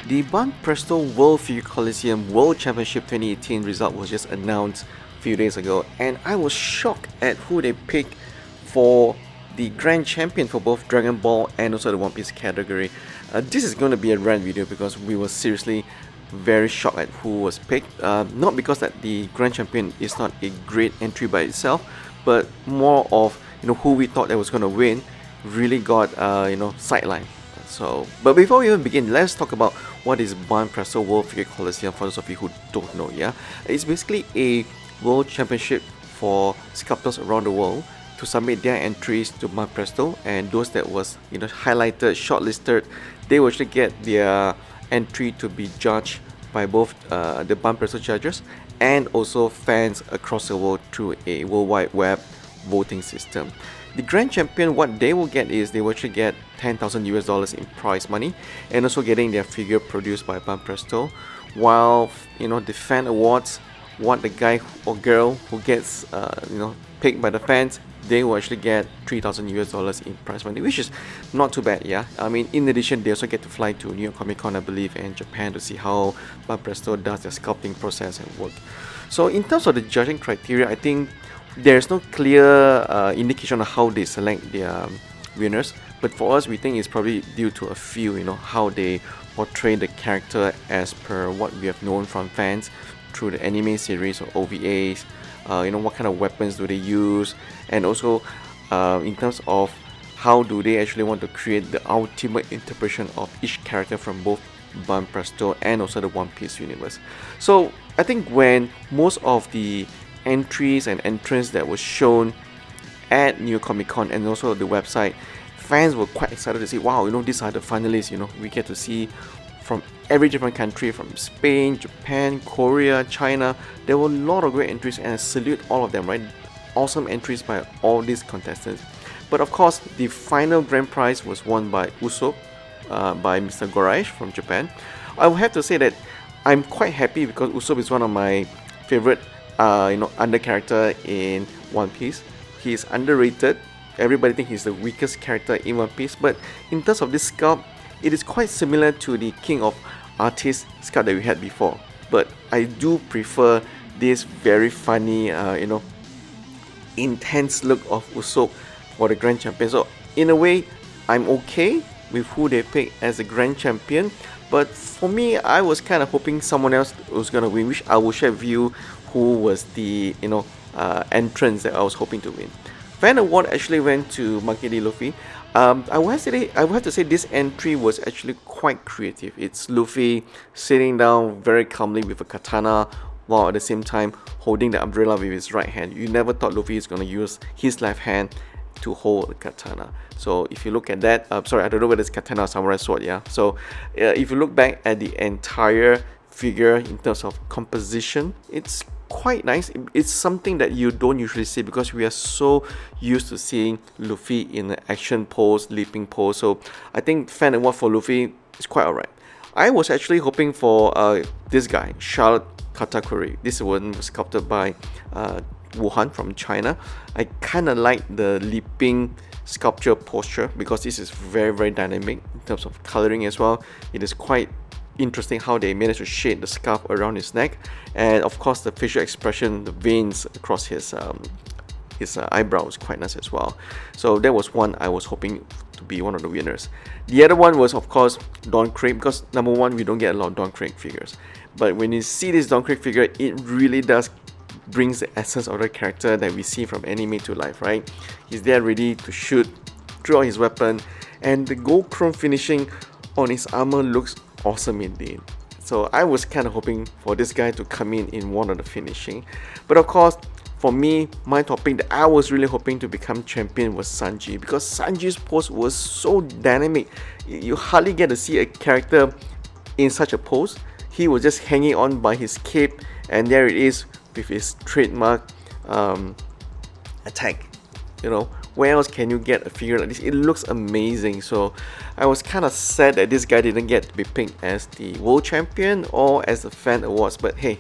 The Banpresto World Figure Colosseum World Championship 2018 result was just announced a few days ago, and I was shocked at who they picked for the Grand Champion for both Dragon Ball and also the One Piece category. This is going to be a rant video because we were seriously very shocked at who was picked. Not because that the Grand Champion is not a great entry by itself, but more of who we thought that was going to win really got sidelined. So, but before we even begin, let's talk about what is Banpresto World Figure Colosseum for those of you who don't know. Yeah, it's basically a world championship for sculptors around the world to submit their entries to Banpresto, and those that was highlighted, shortlisted, they will actually get their entry to be judged by both the Banpresto judges and also fans across the world through a worldwide web voting system. The Grand Champion, what they will get is they will actually get $10,000 in prize money, and also getting their figure produced by Banpresto. While the fan awards, what the guy or girl who gets picked by the fans, they will actually get $3,000 in prize money, which is not too bad. Yeah, I mean, in addition, they also get to fly to New York Comic Con, I believe, and Japan to see how Banpresto does their sculpting process and work. So in terms of the judging criteria, I think there's no clear indication of how they select their winners, but for us, we think it's probably due to a few, how they portray the character as per what we have known from fans through the anime series or OVAs, what kind of weapons do they use, and also in terms of how do they actually want to create the ultimate interpretation of each character from both Banpresto and also the One Piece universe. So I think when most of the entries and entrants that was shown at New York Comic Con and also the website, fans were quite excited to see, wow, these are the finalists. We get to see from every different country, from Spain, Japan, Korea, China. There were a lot of great entries, and I salute all of them, right? Awesome entries by all these contestants. But of course, the final grand prize was won by Usopp, by Mr. Goraesh from Japan. I will have to say that I'm quite happy because Usopp is one of my favorite under character in One Piece. He's underrated. Everybody thinks he's the weakest character in One Piece, but in terms of this sculpt, it is quite similar to the King of Artists sculpt that we had before. But I do prefer this very funny, intense look of Usopp for the Grand Champion. So in a way, I'm okay with who they picked as the Grand Champion. But for me, I was kind of hoping someone else was gonna win, which I will share with you who was the entrance that I was hoping to win. Fan award actually went to Monkey D. Luffy. I would have to say this entry was actually quite creative. It's Luffy sitting down very calmly with a katana, while at the same time holding the umbrella with his right hand. You never thought Luffy is going to use his left hand to hold a katana. So if you look at that, sorry, I don't know whether it's katana or samurai sword, yeah. So if you look back at the entire figure in terms of composition, it's quite nice. It's something that you don't usually see because we are so used to seeing Luffy in the action pose, leaping pose. So I think fan award for Luffy is quite alright. I was actually hoping for this guy, Charlotte Katakuri. This one was sculpted by Wuhan from China. I kind of like the leaping sculpture posture because this is very, very dynamic in terms of coloring as well. It is quite interesting how they managed to shade the scarf around his neck, and of course the facial expression, the veins across his eyebrows, quite nice as well. So that was one I was hoping to be one of the winners. The other one was of course Don Krieg, because number one, we don't get a lot of Don Krieg figures, but when you see this Don Krieg figure, it really does brings the essence of the character that we see from anime to life, right? He's there ready to shoot, draw his weapon, and the gold chrome finishing on his armor looks awesome indeed. So I was kind of hoping for this guy to come in one of the finishing. But of course, for me, my topic that I was really hoping to become champion was Sanji, because Sanji's pose was so dynamic. You hardly get to see a character in such a pose. He was just hanging on by his cape, and there it is with his trademark attack. Where else can you get a figure like this? It looks amazing. So I was kind of sad that this guy didn't get to be picked as the world champion or as the fan awards. But hey,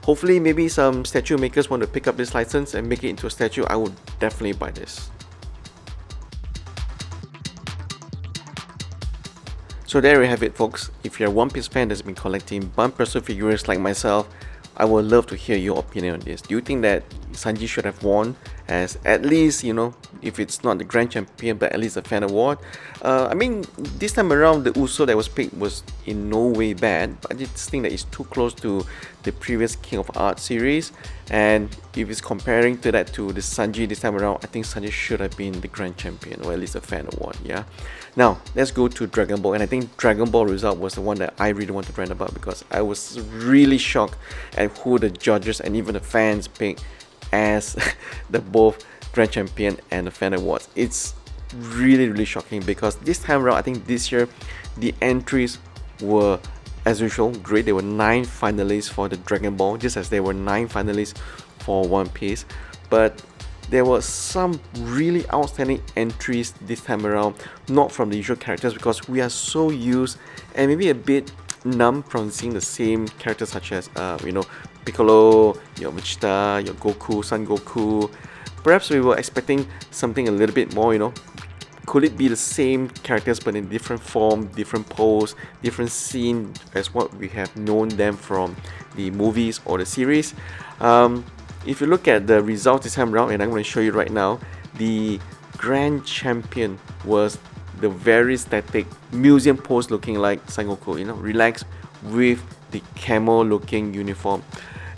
hopefully maybe some statue makers want to pick up this license and make it into a statue. I would definitely buy this. So there you have it, folks. If you're a One Piece fan that's been collecting Banpresto figures like myself, I would love to hear your opinion on this. Do you think that Sanji should have won as at least, if it's not the Grand Champion, but at least a fan award? I mean, this time around, the Uso that was picked was in no way bad, but I just think that it's too close to the previous King of Art series. And if it's comparing to that to the Sanji this time around, I think Sanji should have been the Grand Champion, or at least a fan award, yeah? Now, let's go to Dragon Ball, and I think Dragon Ball result was the one that I really want to rant about because I was really shocked at who the judges and even the fans picked as the both Grand Champion and the fan awards. It's really shocking because this time around, I think this year, the entries were, as usual, great. There were 9 finalists for the Dragon Ball, just as there were 9 finalists for One Piece. But there were some really outstanding entries this time around, not from the usual characters because we are so used and maybe a bit numb from seeing the same characters such as, Piccolo, your Vegeta, your Goku, Son Goku. Perhaps we were expecting something a little bit more, Could it be the same characters but in different form, different pose, different scene as what we have known them from the movies or the series? If you look at the results this time around, and I'm going to show you right now, the Grand Champion was the very static museum pose looking like Son Goku, relaxed with the camo looking uniform.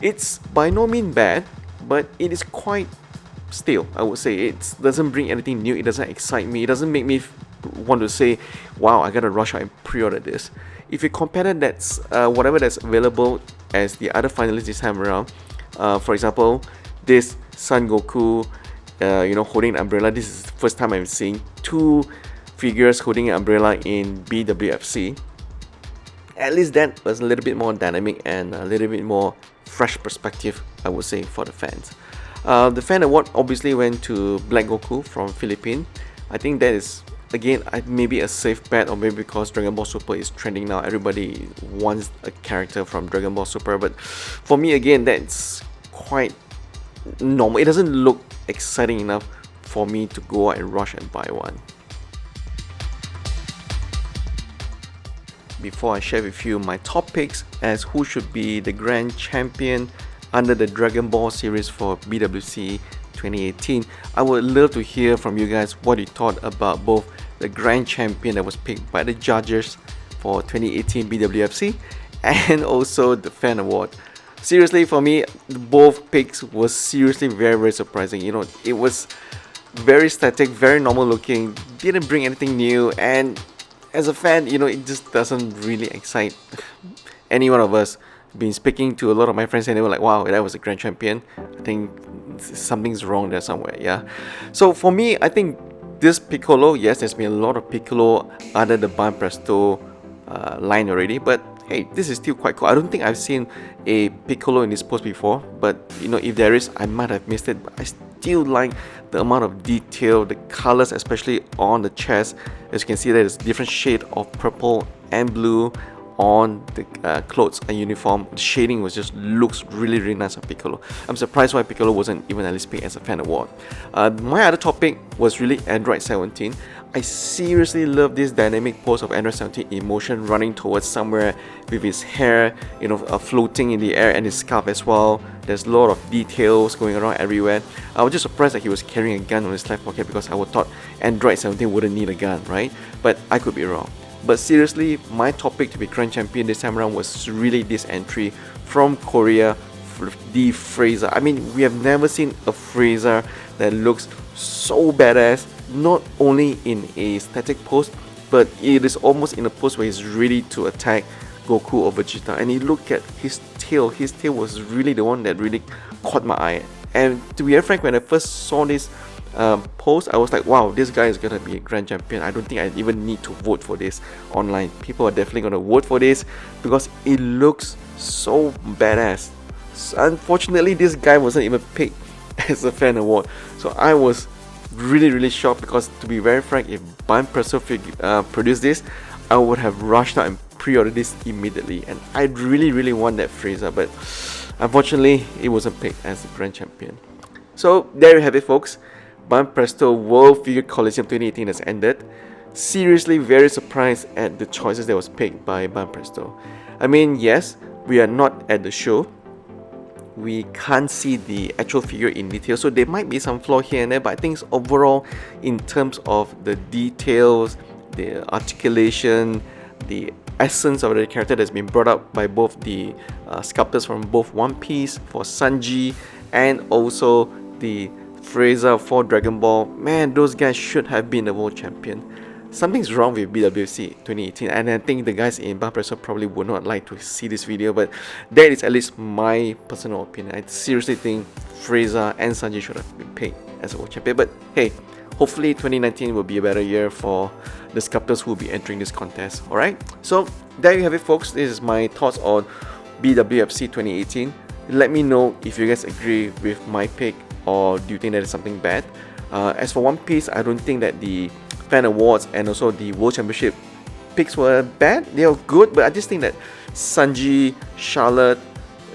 It's by no means bad, but it is quite stale, I would say. It doesn't bring anything new, it doesn't excite me, it doesn't make me want to say, wow, I gotta rush out and pre-order this. If you compare that, that's whatever that's available as the other finalists this time around. For example, this Son Goku, holding an umbrella. This is the first time I'm seeing 2 figures holding an umbrella in BWFC. At least that was a little bit more dynamic and a little bit more fresh perspective, I would say, for the fans. The fan award obviously went to Black Goku from Philippines. I think that is, again, maybe a safe bet, or maybe because Dragon Ball Super is trending now. Everybody wants a character from Dragon Ball Super, but for me, again, that's quite normal. It doesn't look exciting enough for me to go out and rush and buy one. Before I share with you my top picks as who should be the Grand Champion under the Dragon Ball series for BWFC 2018, I would love to hear from you guys what you thought about both the Grand Champion that was picked by the judges for 2018 BWFC and also the fan award. Seriously, for me, both picks was seriously very surprising. It was very static, very normal looking, didn't bring anything new, and as a fan, it just doesn't really excite any one of us. Been speaking to a lot of my friends and they were like, wow, that was a Grand Champion. I think something's wrong there somewhere, yeah. So for me, I think this Piccolo, yes, there's been a lot of Piccolo under the Banpresto line already, but hey, this is still quite cool. I don't think I've seen a Piccolo in this pose before, but if there is, I might have missed it. But I still like the amount of detail, the colors, especially on the chest. As you can see, there's different shade of purple and blue on the clothes and uniform. The shading looks really nice on Piccolo. I'm surprised why Piccolo wasn't even at least picked as a fan award. My other topic was really Android 17. I seriously love this dynamic pose of Android 17 in motion, running towards somewhere with his hair, floating in the air, and his scarf as well. There's a lot of details going around everywhere. I was just surprised that he was carrying a gun on his left pocket because I would thought Android 17 wouldn't need a gun, right? But I could be wrong. But seriously, my topic to be Grand Champion this time around was really this entry from Korea, the Frieza. I mean, we have never seen a Frieza that looks so badass, not only in a static pose, but it is almost in a pose where he's ready to attack Goku or Vegeta. And you look at his tail was really the one that really caught my eye. And to be frank, when I first saw this post, I was like, wow, this guy is gonna be a Grand Champion. I don't think I even need to vote for this online. People are definitely gonna vote for this because it looks so badass. Unfortunately, this guy wasn't even picked as a fan award, so I was really shocked because, to be very frank, if Banpresto produced this, I would have rushed out and pre-ordered this immediately, and I really want that Frieza, but unfortunately it wasn't picked as the Grand Champion. So there you have it, folks. Banpresto World Figure Colosseum 2018 has ended. seriously very surprised at the choices that was picked by Banpresto. I mean, yes, we are not at the show. We can't see the actual figure in detail, so there might be some flaw here and there, but I think overall, in terms of the details, the articulation, the essence of the character that's been brought up by both the sculptors from both One Piece for Sanji and also the Frieza for Dragon Ball, man, those guys should have been the world champion. Something's wrong with BWFC 2018, and I think the guys in Banpresto probably would not like to see this video, but that is at least my personal opinion. I seriously think Frieza and Sanji should have been picked as a world champion, but hey, hopefully 2019 will be a better year for the sculptors who will be entering this contest. Alright, so there you have it, folks. This is my thoughts on BWFC 2018. Let me know if you guys agree with my pick, or do you think that is something bad. As for One Piece, I don't think that the fan awards and also the World Championship picks were bad. They are good, but I just think that Sanji, Charlotte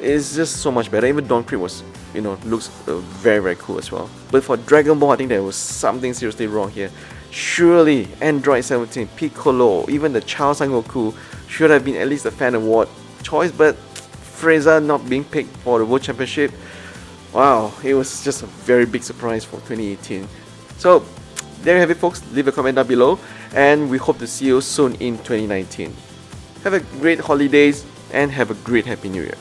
is just so much better. Even Don Creed was, looks very, very cool as well. But for Dragon Ball, I think there was something seriously wrong here. Surely Android 17, Piccolo, even the Child Son Goku should have been at least a fan award choice, but Frieza not being picked for the World Championship, wow, it was just a very big surprise for 2018. So there you have it, folks. Leave a comment down below, and we hope to see you soon in 2019. Have a great holidays and have a great Happy New Year.